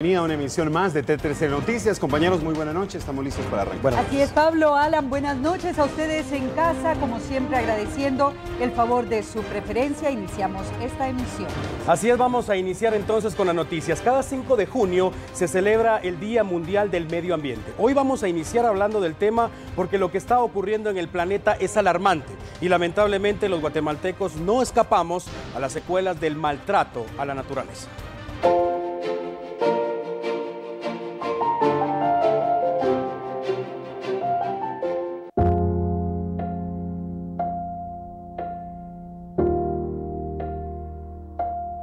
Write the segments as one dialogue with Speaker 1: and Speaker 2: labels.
Speaker 1: Venía una emisión más de T13 Noticias. Compañeros, muy buenas noches. Estamos listos para arrancar.
Speaker 2: Así es, Pablo, Alan, buenas noches a ustedes en casa. Como siempre, agradeciendo el favor de su preferencia. Iniciamos esta emisión.
Speaker 3: Así es, vamos a iniciar entonces con las noticias. Cada 5 de junio se celebra el Día Mundial del Medio Ambiente. Hoy vamos a iniciar hablando del tema porque lo que está ocurriendo en el planeta es alarmante. Y lamentablemente los guatemaltecos no escapamos a las secuelas del maltrato a la naturaleza.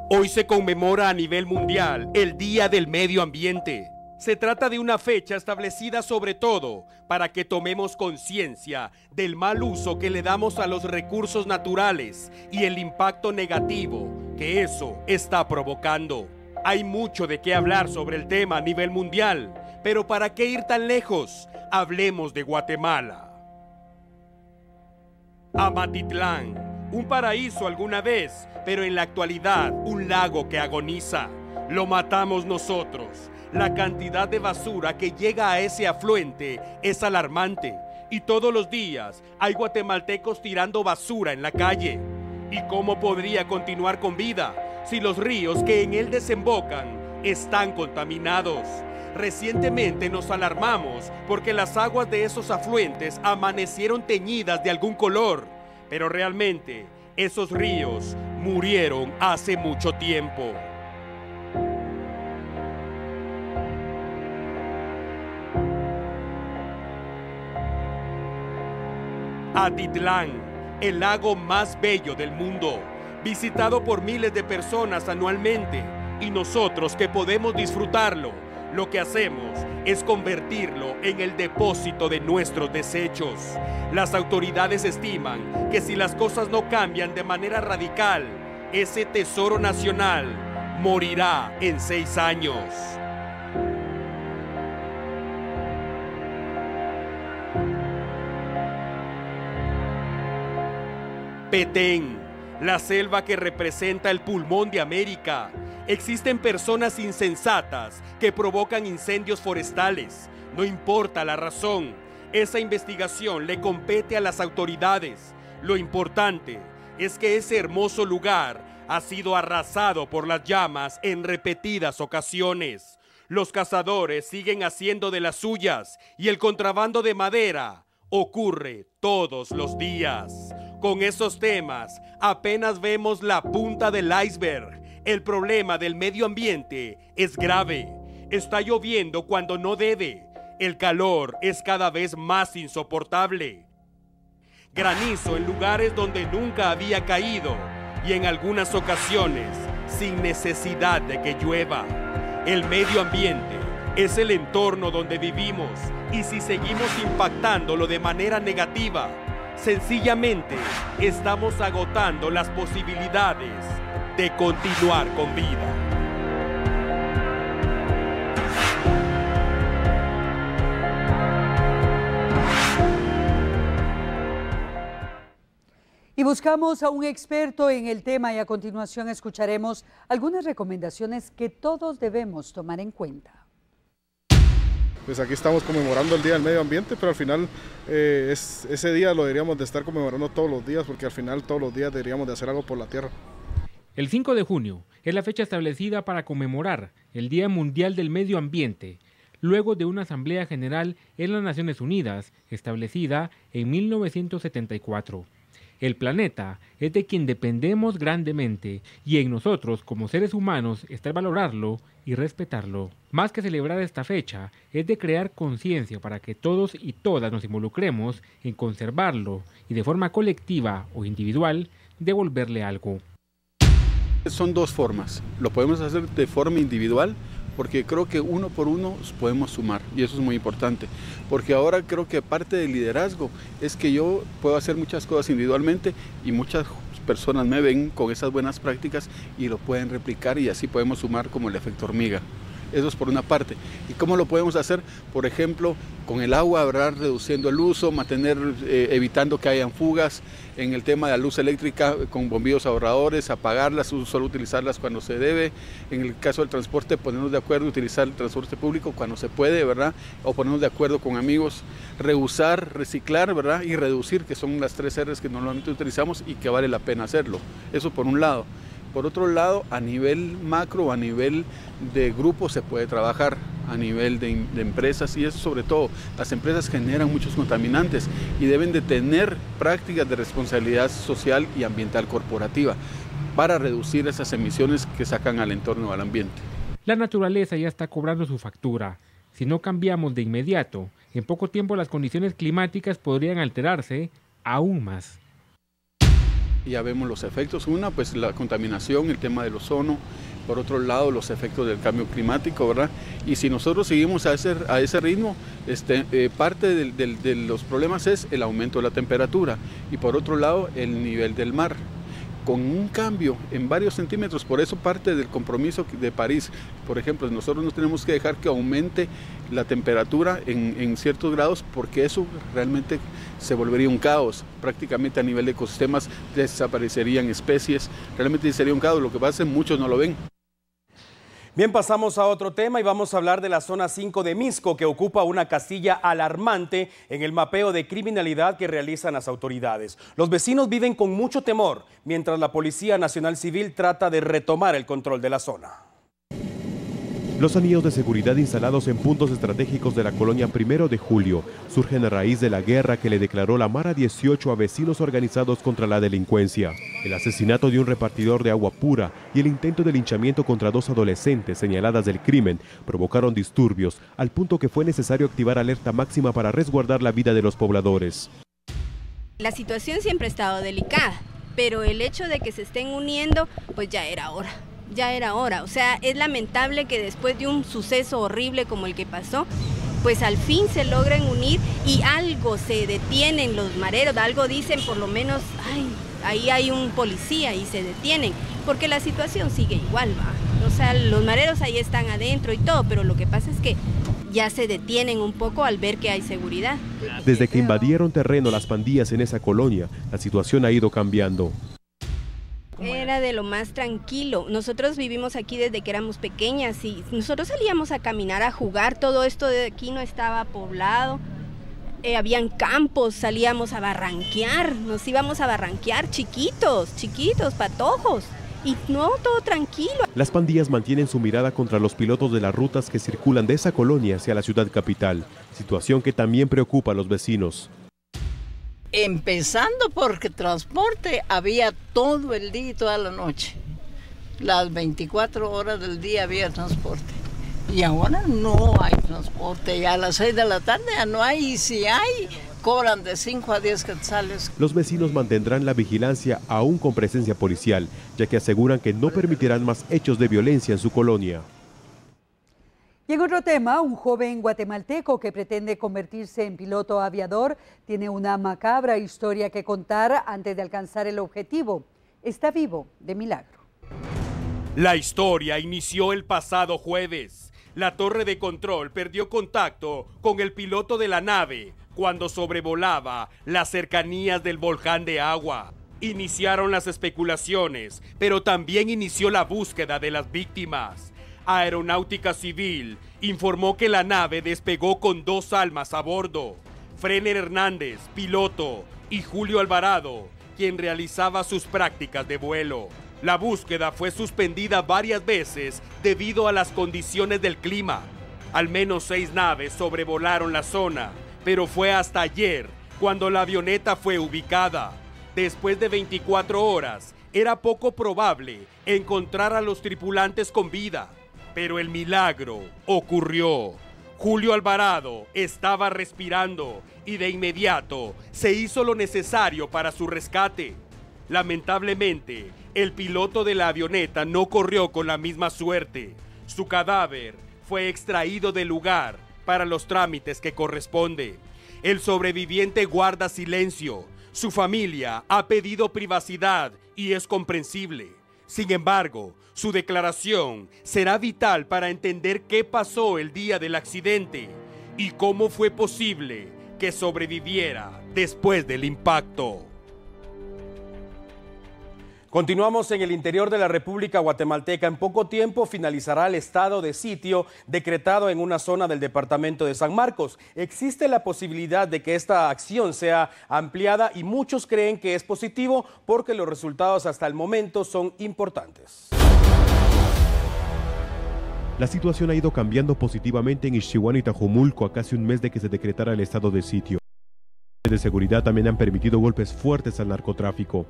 Speaker 3: Hoy se conmemora a nivel mundial el Día del Medio Ambiente. Se trata de una fecha establecida sobre todo para que tomemos conciencia del mal uso que le damos a los recursos naturales y el impacto negativo que eso está provocando. Hay mucho de qué hablar sobre el tema a nivel mundial, pero ¿para qué ir tan lejos? Hablemos de Guatemala. Amatitlán. Un paraíso alguna vez, pero en la actualidad un lago que agoniza. Lo matamos nosotros. La cantidad de basura que llega a ese afluente es alarmante. Y todos los días hay guatemaltecos tirando basura en la calle. ¿Y cómo podría continuar con vida si los ríos que en él desembocan están contaminados? Recientemente nos alarmamos porque las aguas de esos afluentes amanecieron teñidas de algún color. Pero realmente, esos ríos murieron hace mucho tiempo. Atitlán, el lago más bello del mundo, visitado por miles de personas anualmente, y nosotros que podemos disfrutarlo, lo que hacemos es convertirlo en el depósito de nuestros desechos. Las autoridades estiman que si las cosas no cambian de manera radical, ese tesoro nacional morirá en 6 años. Petén, la selva que representa el pulmón de América. Existen personas insensatas que provocan incendios forestales. No importa la razón, esa investigación le compete a las autoridades. Lo importante es que ese hermoso lugar ha sido arrasado por las llamas en repetidas ocasiones. Los cazadores siguen haciendo de las suyas y el contrabando de madera ocurre todos los días. Con esos temas apenas vemos la punta del iceberg. El problema del medio ambiente es grave. Está lloviendo cuando no debe. El calor es cada vez más insoportable. Granizo en lugares donde nunca había caído y en algunas ocasiones sin necesidad de que llueva. El medio ambiente es el entorno donde vivimos y si seguimos impactándolo de manera negativa, sencillamente estamos agotando las posibilidades de continuar con vida.
Speaker 2: Y buscamos a un experto en el tema y a continuación escucharemos algunas recomendaciones que todos debemos tomar en cuenta.
Speaker 4: Pues aquí estamos conmemorando el Día del Medio Ambiente, pero al final ese día lo deberíamos de estar conmemorando todos los días, porque al final todos los días deberíamos de hacer algo por la tierra.
Speaker 5: El 5 de junio es la fecha establecida para conmemorar el Día Mundial del Medio Ambiente, luego de una Asamblea General en las Naciones Unidas, establecida en 1974. El planeta es de quien dependemos grandemente y en nosotros como seres humanos está el valorarlo y respetarlo. Más que celebrar esta fecha, es de crear conciencia para que todos y todas nos involucremos en conservarlo y de forma colectiva o individual devolverle algo.
Speaker 6: Son dos formas. Lo podemos hacer de forma individual porque creo que uno por uno podemos sumar y eso es muy importante. Porque ahora creo que parte del liderazgo es que yo puedo hacer muchas cosas individualmente y muchas personas me ven con esas buenas prácticas y lo pueden replicar y así podemos sumar como el efecto hormiga. Eso es por una parte. ¿Y cómo lo podemos hacer? Por ejemplo, con el agua, ¿verdad? Reduciendo el uso, evitando que hayan fugas. En el tema de la luz eléctrica, con bombillos ahorradores, apagarlas, solo utilizarlas cuando se debe. En el caso del transporte, ponernos de acuerdo, utilizar el transporte público cuando se puede, ¿verdad? O ponernos de acuerdo con amigos, reusar, reciclar, ¿verdad? Y reducir, que son las 3 R's que normalmente utilizamos y que vale la pena hacerlo. Eso por un lado. Por otro lado, a nivel macro, a nivel de grupo se puede trabajar, a nivel de empresas, y eso sobre todo, las empresas generan muchos contaminantes y deben de tener prácticas de responsabilidad social y ambiental corporativa para reducir esas emisiones que sacan al entorno, al ambiente.
Speaker 5: La naturaleza ya está cobrando su factura. Si no cambiamos de inmediato, en poco tiempo las condiciones climáticas podrían alterarse aún más.
Speaker 6: Ya vemos los efectos, pues la contaminación, el tema del ozono, por otro lado los efectos del cambio climático, ¿verdad? Y si nosotros seguimos a ese ritmo, parte de los problemas es el aumento de la temperatura y por otro lado el nivel del mar. Con un cambio en varios centímetros, por eso parte del compromiso de París. Por ejemplo, nosotros no tenemos que dejar que aumente la temperatura en ciertos grados porque eso realmente se volvería un caos. Prácticamente a nivel de ecosistemas desaparecerían especies, realmente sería un caos. Lo que pasa es que muchos no lo ven.
Speaker 3: Bien, pasamos a otro tema y vamos a hablar de la zona 5 de Misco, que ocupa una casilla alarmante en el mapeo de criminalidad que realizan las autoridades. Los vecinos viven con mucho temor, mientras la Policía Nacional Civil trata de retomar el control de la zona.
Speaker 7: Los anillos de seguridad instalados en puntos estratégicos de la colonia 1 de Julio surgen a raíz de la guerra que le declaró la Mara 18 a vecinos organizados contra la delincuencia. El asesinato de un repartidor de agua pura y el intento de linchamiento contra 2 adolescentes señaladas del crimen provocaron disturbios, al punto que fue necesario activar alerta máxima para resguardar la vida de los pobladores.
Speaker 8: La situación siempre ha estado delicada, pero el hecho de que se estén uniendo, pues ya era hora. Ya era hora, o sea, es lamentable que después de un suceso horrible como el que pasó, pues al fin se logren unir y algo se detienen los mareros, algo dicen por lo menos, ay, ahí hay un policía y se detienen, porque la situación sigue igual, ¿va? O sea, los mareros ahí están adentro y todo, pero lo que pasa es que ya se detienen un poco al ver que hay seguridad.
Speaker 7: Desde que invadieron terreno las pandillas en esa colonia, la situación ha ido cambiando.
Speaker 8: Era de lo más tranquilo. Nosotros vivimos aquí desde que éramos pequeñas y nosotros salíamos a caminar, a jugar. Todo esto de aquí no estaba poblado. Habían campos, salíamos a barranquear. Nos íbamos a barranquear chiquitos, patojos. Y no, todo tranquilo.
Speaker 7: Las pandillas mantienen su mirada contra los pilotos de las rutas que circulan de esa colonia hacia la ciudad capital. Situación que también preocupa a los vecinos.
Speaker 9: Empezando porque transporte había todo el día y toda la noche. Las 24 horas del día había transporte. Y ahora no hay transporte. Ya a las 6 de la tarde ya no hay. Y si hay, cobran de 5 a 10 quetzales.
Speaker 7: Los vecinos mantendrán la vigilancia aún con presencia policial, ya que aseguran que no permitirán más hechos de violencia en su colonia.
Speaker 2: Y en otro tema, un joven guatemalteco que pretende convertirse en piloto aviador tiene una macabra historia que contar antes de alcanzar el objetivo. Está vivo de milagro.
Speaker 3: La historia inició el pasado jueves. La torre de control perdió contacto con el piloto de la nave cuando sobrevolaba las cercanías del volcán de agua. Iniciaron las especulaciones, pero también inició la búsqueda de las víctimas. Aeronáutica Civil informó que la nave despegó con 2 almas a bordo: Frener Hernández, piloto, y Julio Alvarado, quien realizaba sus prácticas de vuelo. La búsqueda fue suspendida varias veces debido a las condiciones del clima. Al menos 6 naves sobrevolaron la zona, pero fue hasta ayer cuando la avioneta fue ubicada. Después de 24 horas, era poco probable encontrar a los tripulantes con vida. Pero el milagro ocurrió. Julio Alvarado estaba respirando y de inmediato se hizo lo necesario para su rescate. Lamentablemente, el piloto de la avioneta no corrió con la misma suerte. Su cadáver fue extraído del lugar para los trámites que corresponde. El sobreviviente guarda silencio. Su familia ha pedido privacidad y es comprensible. Sin embargo, su declaración será vital para entender qué pasó el día del accidente y cómo fue posible que sobreviviera después del impacto. Continuamos en el interior de la República Guatemalteca. En poco tiempo finalizará el estado de sitio decretado en una zona del departamento de San Marcos. Existe la posibilidad de que esta acción sea ampliada y muchos creen que es positivo porque los resultados hasta el momento son importantes.
Speaker 7: La situación ha ido cambiando positivamente en Ixchihuán y Tajumulco a casi un mes de que se decretara el estado de sitio. Las de seguridad también han permitido golpes fuertes al narcotráfico.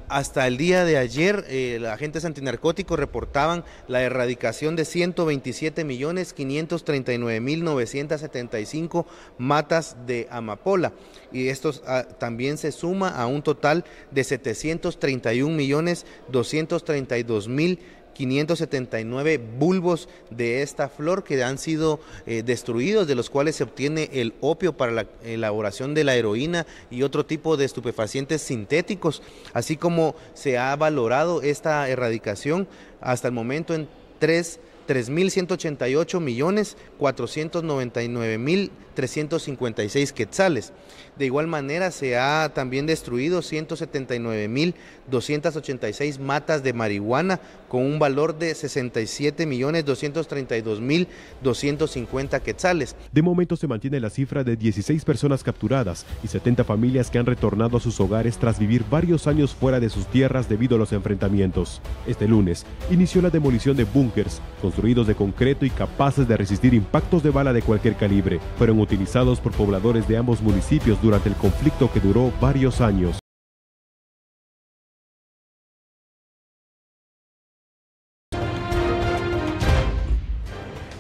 Speaker 10: Hasta el día de ayer, los agentes antinarcóticos reportaban la erradicación de 127.539.975 matas de amapola. Y esto también se suma a un total de 731.232.579 bulbos de esta flor que han sido destruidos, de los cuales se obtiene el opio para la elaboración de la heroína y otro tipo de estupefacientes sintéticos, así como se ha valorado esta erradicación hasta el momento en 3.188.499.356 quetzales. De igual manera se ha también destruido 179.286 matas de marihuana con un valor de 67.232.250 quetzales.
Speaker 7: De momento se mantiene la cifra de 16 personas capturadas y 70 familias que han retornado a sus hogares tras vivir varios años fuera de sus tierras debido a los enfrentamientos. Este lunes inició la demolición de búnkers construidos de concreto y capaces de resistir impactos de bala de cualquier calibre. Fueron utilizados por pobladores de ambos municipios durante el conflicto que duró varios años.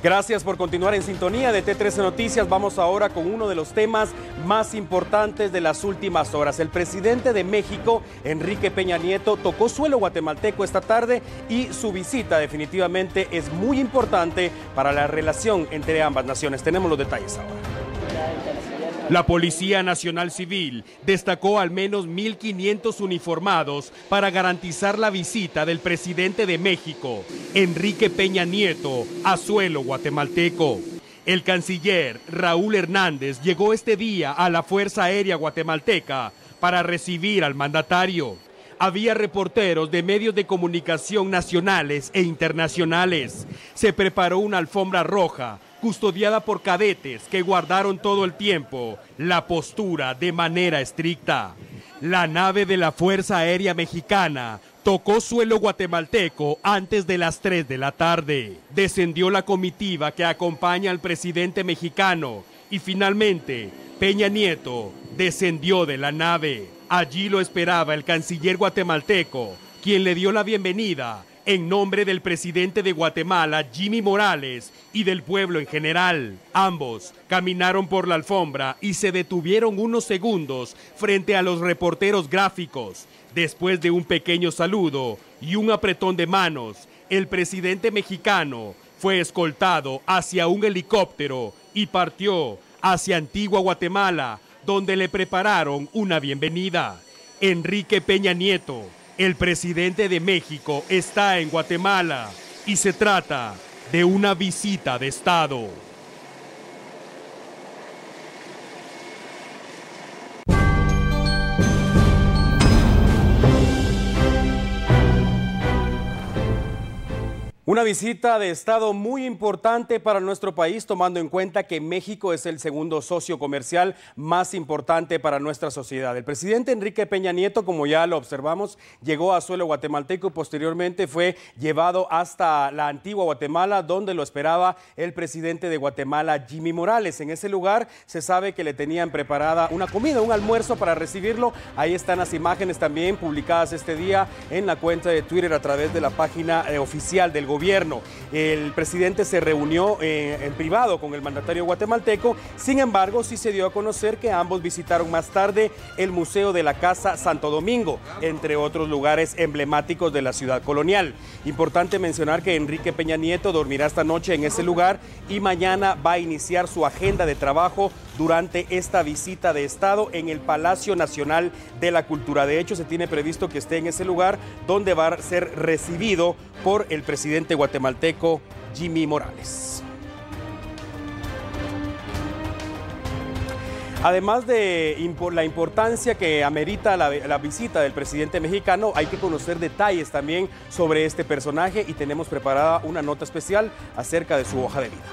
Speaker 3: Gracias por continuar en sintonía de T13 Noticias. Vamos ahora con uno de los temas más importantes de las últimas horas. El presidente de México, Enrique Peña Nieto, tocó suelo guatemalteco esta tarde y su visita definitivamente es muy importante para la relación entre ambas naciones. Tenemos los detalles ahora. La Policía Nacional Civil destacó al menos 1.500 uniformados para garantizar la visita del presidente de México, Enrique Peña Nieto, a suelo guatemalteco. El canciller Raúl Hernández llegó este día a la Fuerza Aérea Guatemalteca para recibir al mandatario. Había reporteros de medios de comunicación nacionales e internacionales. Se preparó una alfombra roja custodiada por cadetes que guardaron todo el tiempo la postura de manera estricta. La nave de la Fuerza Aérea Mexicana tocó suelo guatemalteco antes de las 3 de la tarde. Descendió la comitiva que acompaña al presidente mexicano y finalmente Peña Nieto descendió de la nave. Allí lo esperaba el canciller guatemalteco, quien le dio la bienvenida en nombre del presidente de Guatemala, Jimmy Morales, y del pueblo en general. Ambos caminaron por la alfombra y se detuvieron unos segundos frente a los reporteros gráficos. Después de un pequeño saludo y un apretón de manos, el presidente mexicano fue escoltado hacia un helicóptero y partió hacia Antigua Guatemala, donde le prepararon una bienvenida. Enrique Peña Nieto, el presidente de México, está en Guatemala y se trata de una visita de Estado. Una visita de Estado muy importante para nuestro país, tomando en cuenta que México es el segundo socio comercial más importante para nuestra sociedad. El presidente Enrique Peña Nieto, como ya lo observamos, llegó a suelo guatemalteco y posteriormente fue llevado hasta la Antigua Guatemala, donde lo esperaba el presidente de Guatemala, Jimmy Morales. En ese lugar se sabe que le tenían preparada una comida, un almuerzo para recibirlo. Ahí están las imágenes también publicadas este día en la cuenta de Twitter a través de la página oficial del gobierno. El presidente se reunió en privado con el mandatario guatemalteco. Sin embargo, sí se dio a conocer que ambos visitaron más tarde el Museo de la Casa Santo Domingo, entre otros lugares emblemáticos de la ciudad colonial. Importante mencionar que Enrique Peña Nieto dormirá esta noche en ese lugar y mañana va a iniciar su agenda de trabajo durante esta visita de Estado en el Palacio Nacional de la Cultura. De hecho, se tiene previsto que esté en ese lugar donde va a ser recibido por el presidente guatemalteco Jimmy Morales. Además de la importancia que amerita la visita del presidente mexicano, hay que conocer detalles también sobre este personaje y tenemos preparada una nota especial acerca de su hoja de vida.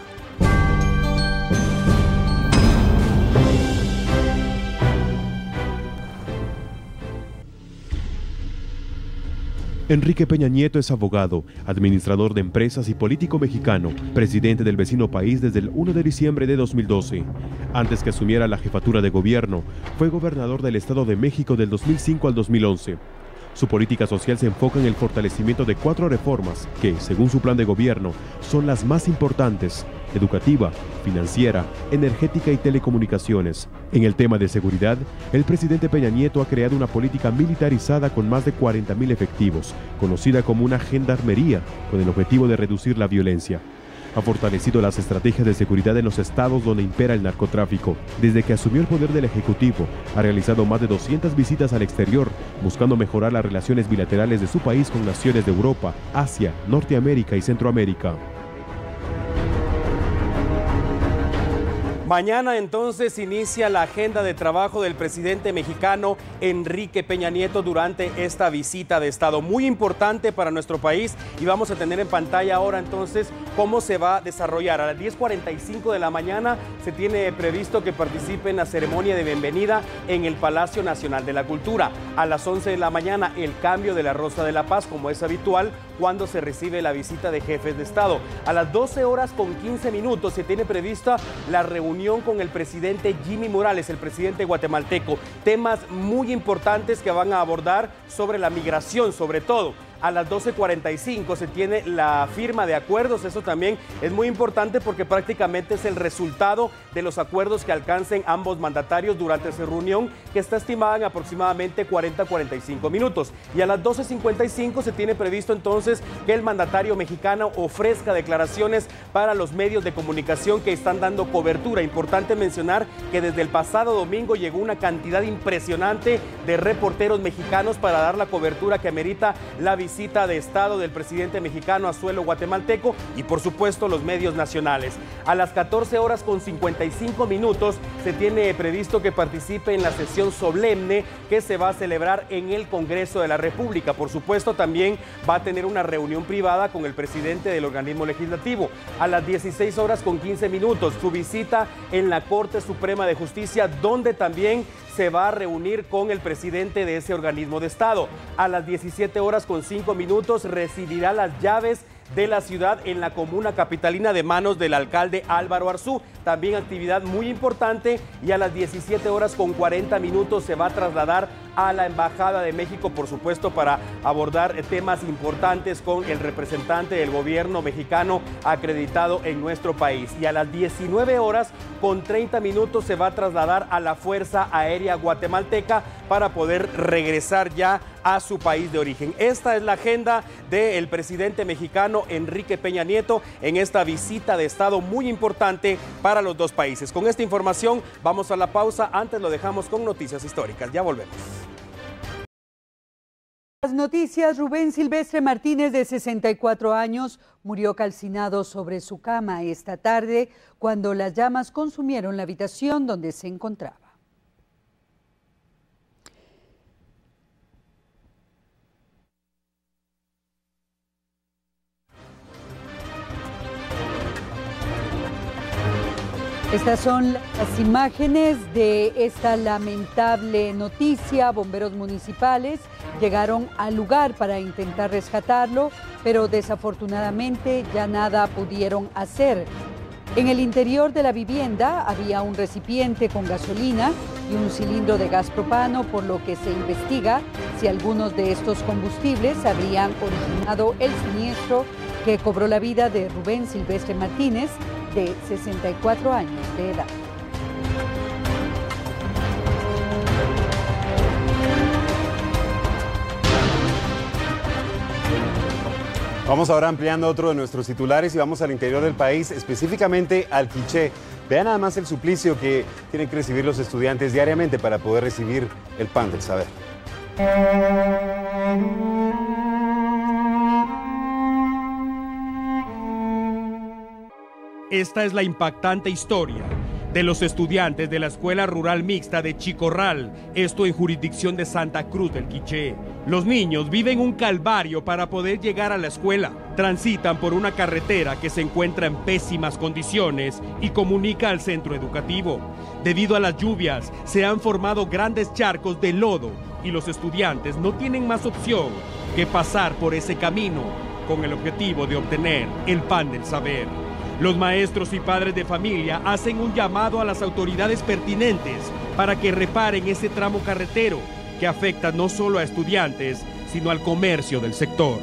Speaker 7: Enrique Peña Nieto es abogado, administrador de empresas y político mexicano, presidente del vecino país desde el 1 de diciembre de 2012. Antes que asumiera la jefatura de gobierno, fue gobernador del Estado de México del 2005 al 2011. Su política social se enfoca en el fortalecimiento de 4 reformas que, según su plan de gobierno, son las más importantes: educativa, financiera, energética y telecomunicaciones. En el tema de seguridad, el presidente Peña Nieto ha creado una política militarizada con más de 40.000 efectivos, conocida como una gendarmería, con el objetivo de reducir la violencia. Ha fortalecido las estrategias de seguridad en los estados donde impera el narcotráfico. Desde que asumió el poder del Ejecutivo, ha realizado más de 200 visitas al exterior, buscando mejorar las relaciones bilaterales de su país con naciones de Europa, Asia, Norteamérica y Centroamérica.
Speaker 3: Mañana entonces inicia la agenda de trabajo del presidente mexicano Enrique Peña Nieto durante esta visita de Estado. Muy importante para nuestro país y vamos a tener en pantalla ahora entonces cómo se va a desarrollar. A las 10:45 de la mañana se tiene previsto que participe en la ceremonia de bienvenida en el Palacio Nacional de la Cultura. A las 11 de la mañana el cambio de la Rosa de la Paz, como es habitual cuando se recibe la visita de jefes de Estado. A las 12:15 se tiene prevista la reunión con el presidente Jimmy Morales, el presidente guatemalteco. Temas muy importantes que van a abordar sobre la migración, sobre todo. A las 12:45 se tiene la firma de acuerdos. Eso también es muy importante porque prácticamente es el resultado de los acuerdos que alcancen ambos mandatarios durante esa reunión, que está estimada en aproximadamente 40-45 minutos. Y a las 12:55 se tiene previsto entonces que el mandatario mexicano ofrezca declaraciones para los medios de comunicación que están dando cobertura. Importante mencionar que desde el pasado domingo llegó una cantidad impresionante de reporteros mexicanos para dar la cobertura que amerita la visita de Estado del presidente mexicano a suelo guatemalteco y por supuesto los medios nacionales. A las 14:55 se tiene previsto que participe en la sesión solemne que se va a celebrar en el Congreso de la República. Por supuesto también va a tener una reunión privada con el presidente del organismo legislativo. A las 16:15 su visita en la Corte Suprema de Justicia, donde también se va a reunir con el presidente de ese organismo de Estado. A las 17:05 recibirá las llaves de la ciudad en la comuna capitalina de manos del alcalde Álvaro Arzú. También actividad muy importante, y a las 17:40 se va a trasladar a la Embajada de México, por supuesto, para abordar temas importantes con el representante del gobierno mexicano acreditado en nuestro país. Y a las 19:30 se va a trasladar a la Fuerza Aérea Guatemalteca para poder regresar ya a su país de origen. Esta es la agenda del presidente mexicano Enrique Peña Nieto en esta visita de Estado muy importante para los dos países. Con esta información vamos a la pausa. Antes lo dejamos con noticias históricas. Ya volvemos.
Speaker 2: Las noticias: Rubén Silvestre Martínez, de 64 años, murió calcinado sobre su cama esta tarde cuando las llamas consumieron la habitación donde se encontraba. Estas son las imágenes de esta lamentable noticia. Bomberos municipales llegaron al lugar para intentar rescatarlo, pero desafortunadamente ya nada pudieron hacer. En el interior de la vivienda había un recipiente con gasolina y un cilindro de gas propano, por lo que se investiga si algunos de estos combustibles habrían originado el siniestro que cobró la vida de Rubén Silvestre Martínez, de 64 años de edad.
Speaker 1: Vamos ahora ampliando otro de nuestros titulares y vamos al interior del país, específicamente al Quiché. Vean nada más el suplicio que tienen que recibir los estudiantes diariamente para poder recibir el pan del saber.
Speaker 3: Esta es la impactante historia de los estudiantes de la Escuela Rural Mixta de Chicorral, esto en jurisdicción de Santa Cruz del Quiché. Los niños viven un calvario para poder llegar a la escuela. Transitan por una carretera que se encuentra en pésimas condiciones y comunica al centro educativo. Debido a las lluvias, se han formado grandes charcos de lodo y los estudiantes no tienen más opción que pasar por ese camino con el objetivo de obtener el pan del saber. Los maestros y padres de familia hacen un llamado a las autoridades pertinentes para que reparen ese tramo carretero que afecta no solo a estudiantes, sino al comercio del sector.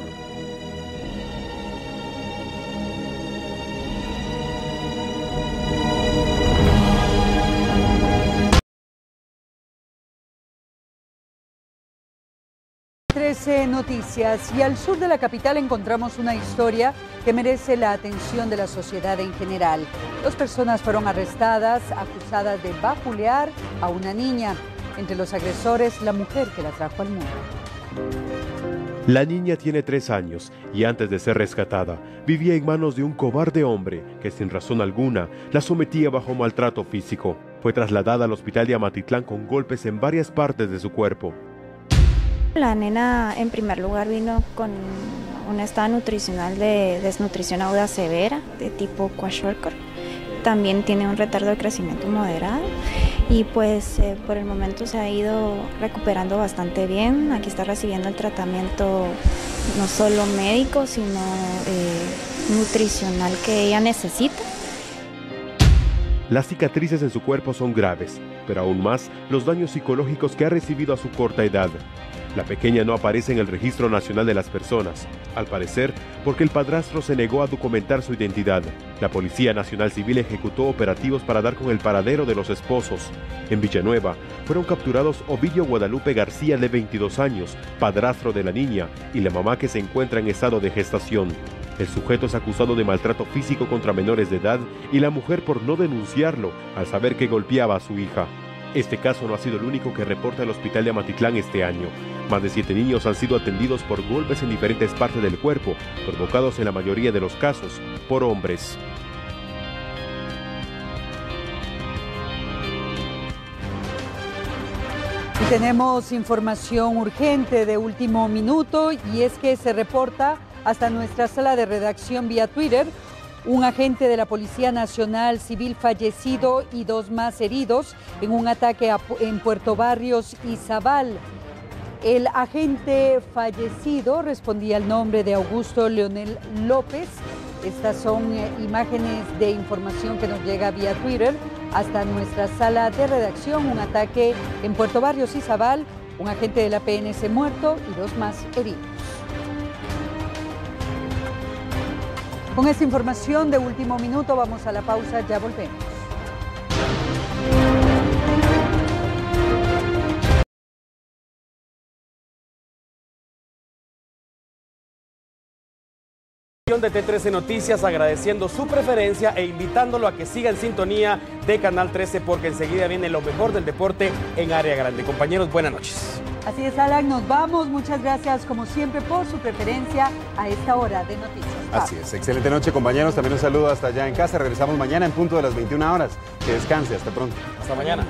Speaker 2: Noticias. Y al sur de la capital encontramos una historia que merece la atención de la sociedad en general. 2 personas fueron arrestadas, acusadas de vapulear a una niña. Entre los agresores, la mujer que la trajo al mundo.
Speaker 7: La niña tiene 3 años y antes de ser rescatada, vivía en manos de un cobarde hombre que sin razón alguna la sometía bajo maltrato físico. Fue trasladada al hospital de Amatitlán con golpes en varias partes de su cuerpo.
Speaker 11: La nena en primer lugar vino con un estado nutricional de desnutrición aguda severa de tipo kwashiorkor. También tiene un retardo de crecimiento moderado y pues por el momento se ha ido recuperando bastante bien. Aquí está recibiendo el tratamiento no solo médico sino nutricional que ella necesita.
Speaker 7: Las cicatrices en su cuerpo son graves, pero aún más los daños psicológicos que ha recibido a su corta edad. La pequeña no aparece en el Registro Nacional de las Personas, al parecer porque el padrastro se negó a documentar su identidad. La Policía Nacional Civil ejecutó operativos para dar con el paradero de los esposos. En Villanueva fueron capturados Ovidio Guadalupe García, de 22 años, padrastro de la niña, y la mamá que se encuentra en estado de gestación. El sujeto es acusado de maltrato físico contra menores de edad y la mujer por no denunciarlo al saber que golpeaba a su hija. Este caso no ha sido el único que reporta el hospital de Amatitlán este año. Más de 7 niños han sido atendidos por golpes en diferentes partes del cuerpo, provocados en la mayoría de los casos por hombres.
Speaker 2: Y tenemos información urgente de último minuto y es que se reporta hasta nuestra sala de redacción vía Twitter un agente de la Policía Nacional Civil fallecido y 2 más heridos en un ataque en Puerto Barrios y Zabal. El agente fallecido respondía al nombre de Augusto Leonel López. Estas son imágenes de información que nos llega vía Twitter hasta nuestra sala de redacción. Un ataque en Puerto Barrios y Zabal, un agente de la PNC muerto y 2 más heridos. Con esta información de último minuto vamos a la pausa, ya volvemos.
Speaker 3: De T13 Noticias, agradeciendo su preferencia e invitándolo a que siga en sintonía de Canal 13 porque enseguida viene lo mejor del deporte en Área Grande. Compañeros, buenas noches.
Speaker 2: Así es, Alan, nos vamos. Muchas gracias como siempre por su preferencia a esta hora de noticias.
Speaker 1: Así es, excelente noche, compañeros. También un saludo hasta allá en casa. Regresamos mañana en punto de las 21 horas. Que descanse, hasta pronto.
Speaker 3: Hasta mañana.